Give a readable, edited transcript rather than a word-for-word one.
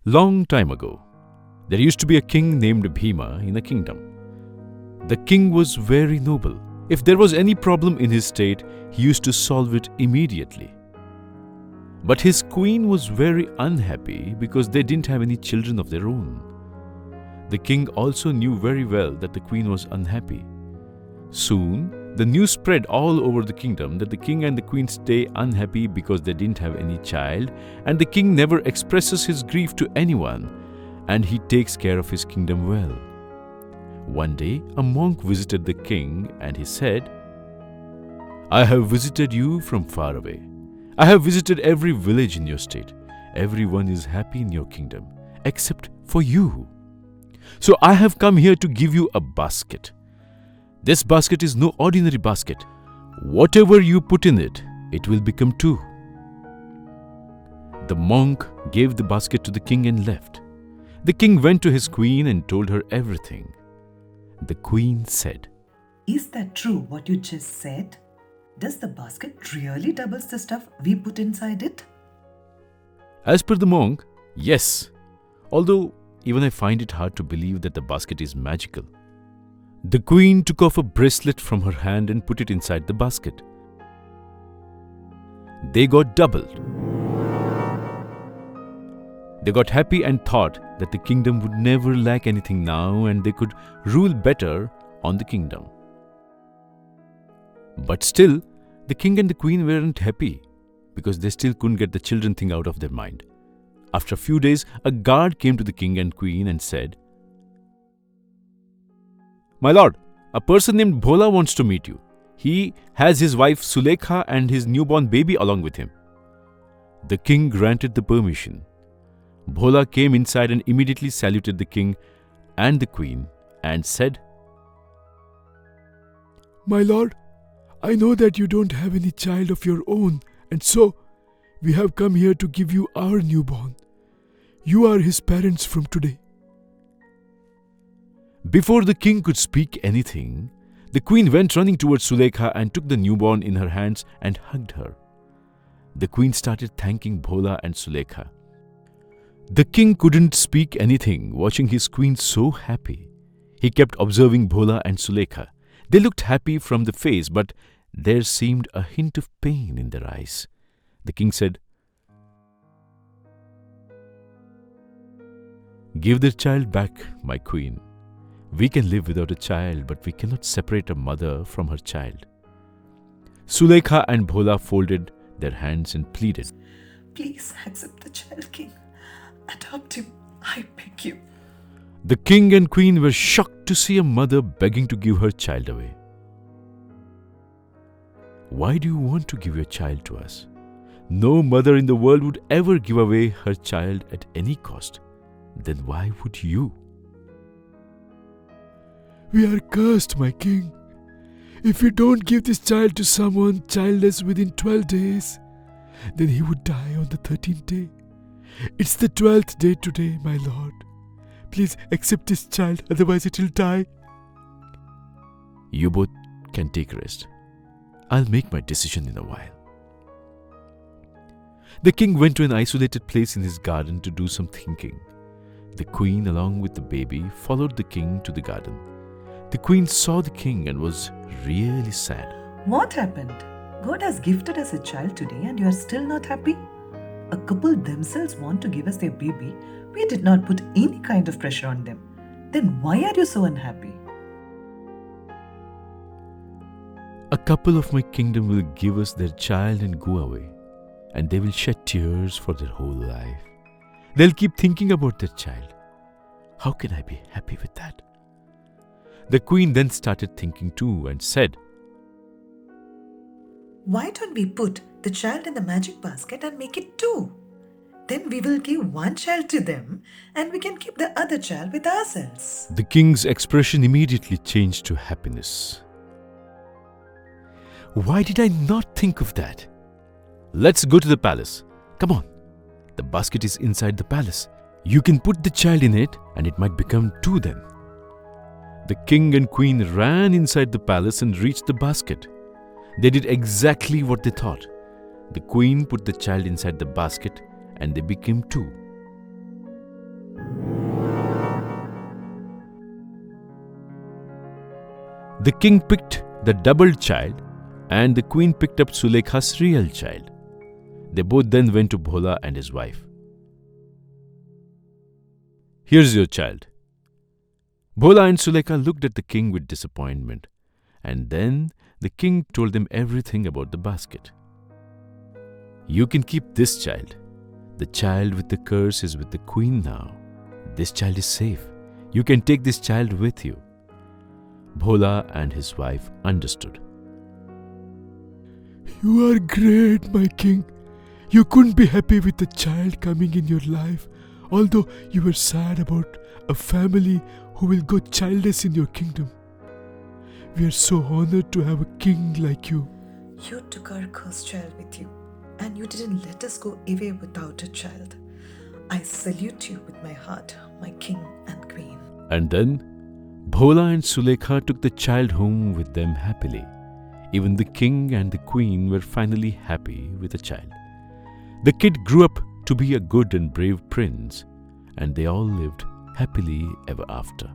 Long time ago, there used to be a king named Bhima in a kingdom. The king was very noble. If there was any problem in his state, he used to solve it immediately. But his queen was very unhappy because they didn't have any children of their own. The king also knew very well that the queen was unhappy. Soon, the news spread all over the kingdom that the king and the queen stay unhappy because they didn't have any child, and the king never expresses his grief to anyone, and he takes care of his kingdom well. One day, a monk visited the king and he said, "I have visited you from far away. I have visited every village in your state. Everyone is happy in your kingdom, except for you. So I have come here to give you a basket. This basket is no ordinary basket. Whatever you put in it, it will become two." The monk gave the basket to the king and left. The king went to his queen and told her everything. The queen said, Is that true what you just said? Does the basket really doubles the stuff we put inside it? As per the monk, yes. Although even I find it hard to believe that the basket is magical. The queen took off a bracelet from her hand and put it inside the basket. They got doubled. They got happy and thought that the kingdom would never lack anything now and they could rule better on the kingdom. But still, the king and the queen weren't happy because they still couldn't get the children thing out of their mind. After a few days, a guard came to the king and queen and said, "My lord, a person named Bhola wants to meet you. He has his wife Sulekha and his newborn baby along with him." The king granted the permission. Bhola came inside and immediately saluted the king and the queen and said, "My lord, I know that you don't have any child of your own, and so we have come here to give you our newborn. You are his parents from today." Before the king could speak anything, the queen went running towards Sulekha and took the newborn in her hands and hugged her. The queen started thanking Bhola and Sulekha. The king couldn't speak anything, watching his queen so happy. He kept observing Bhola and Sulekha. They looked happy from the face, but there seemed a hint of pain in their eyes. The king said, "Give the child back, my queen. We can live without a child, but we cannot separate a mother from her child." Sulekha and Bhola folded their hands and pleaded, Please accept the child, king. Adopt him, I beg you. The king and queen were shocked to see a mother begging to give her child away. "Why do you want to give your child to us? No mother in the world would ever give away her child at any cost. Then why would you?" "We are cursed, my king. If we don't give this child to someone childless within 12 days, then he would die on the 13th day. It's the 12th day today, my lord. Please accept this child, otherwise it will die." "You both can take rest. I'll make my decision in a while." The king went to an isolated place in his garden to do some thinking. The queen, along with the baby, followed the king to the garden. The queen saw the king and was really sad. What happened? God has gifted us a child today and you are still not happy? A couple themselves want to give us their baby. We did not put any kind of pressure on them. Then why are you so unhappy? "A couple of my kingdom will give us their child and go away, and they will shed tears for their whole life. They'll keep thinking about their child. How can I be happy with that?" The queen then started thinking too and said, Why don't we put the child in the magic basket and make it two? Then we will give one child to them and we can keep the other child with ourselves. The king's expression immediately changed to happiness. "Why did I not think of that? Let's go to the palace. Come on. The basket is inside the palace. You can put the child in it and it might become two then." The king and queen ran inside the palace and reached the basket. They did exactly what they thought. The queen put the child inside the basket and they became two. The king picked the double child and the queen picked up Sulekha's real child. They both then went to Bhola and his wife. Here's your child. Bhola and Sulekha looked at the king with disappointment, and then the king told them everything about the basket. You can keep this child. The child with the curse is with the queen now. This child is safe. You can take this child with you. Bhola and his wife understood. You are great, my king. You couldn't be happy with the child coming in your life, although you were sad about a family who will go childless in your kingdom. We are so honored to have a king like you. You took our cursed child with you, and you didn't let us go away without a child. I salute you with my heart, my king and queen. And then Bhola and Sulekha took the child home with them happily. Even the king and the queen were finally happy with the child. The kid grew up to be a good and brave prince, and they all lived happily ever after.